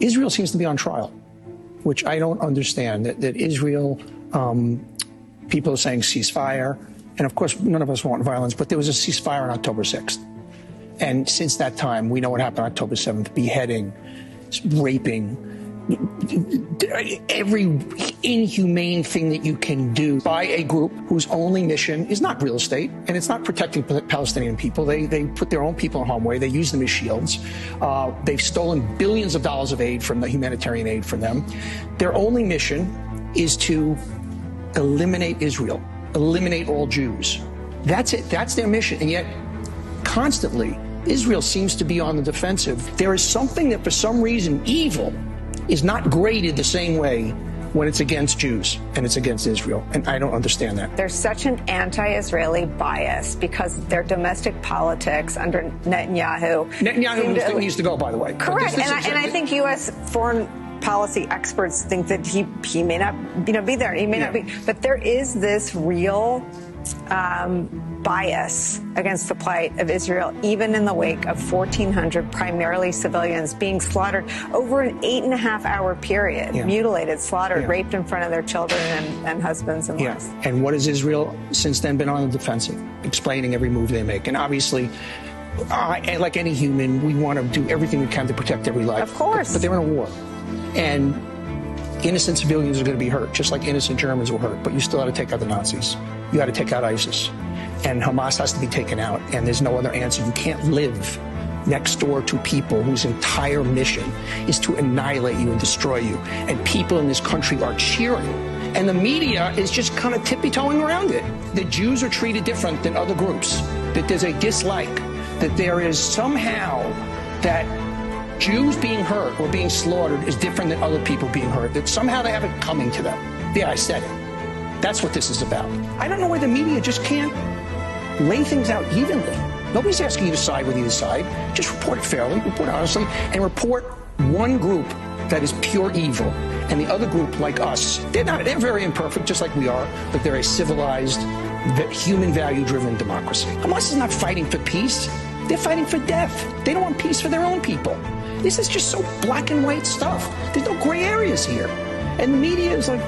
Israel seems to be on trial, which I don't understand. That Israel, people are saying ceasefire. And of course, none of us want violence, but there was a ceasefire on October 6th. And since that time, we know what happened on October 7th, beheading, raping, every inhumane thing that you can do by a group whose only mission is not real estate, and it's not protecting Palestinian people. They put their own people in harm's way. They use them as shields. They've stolen billions of dollars of aid from the humanitarian aid from them. Their only mission is to eliminate Israel, eliminate all Jews. That's it. That's their mission. And yet, constantly, Israel seems to be on the defensive. There is something that, for some reason, evil is not graded the same way when it's against Jews and it's against Israel. And I don't understand that. There's such an anti-Israeli bias because their domestic politics under Netanyahu. Netanyahu needs to go, by the way. Correct. And I think U.S. foreign policy experts think that he may not be there. He may not be. But there is this real bias against the plight of Israel, even in the wake of 1,400 primarily civilians being slaughtered over an 8.5-hour period, mutilated, slaughtered, raped in front of their children and husbands and wives. And what has Israel since then been on the defensive, explaining every move they make? And obviously, like any human, we want to do everything we can to protect every life. Of course. But they're in a war. And innocent civilians are going to be hurt, just like innocent Germans were hurt. But you still got to take out the Nazis. You got to take out ISIS. And Hamas has to be taken out. And there's no other answer. You can't live next door to people whose entire mission is to annihilate you and destroy you. And people in this country are cheering. And the media is just kind of tippy-toeing around it. The Jews are treated different than other groups. That there's a dislike. That there is somehow that Jews being hurt or being slaughtered is different than other people being hurt. That somehow they have it coming to them. Yeah, I said it. That's what this is about. I don't know why the media just can't lay things out evenly. Nobody's asking you to side with either side. Just report it fairly, report honestly, and report one group that is pure evil, and the other group, like us, they're very imperfect, just like we are, but they're a civilized, human value-driven democracy. Hamas is not fighting for peace. They're fighting for death. They don't want peace for their own people. This is just so black and white stuff. There's no gray areas here. And the media is like,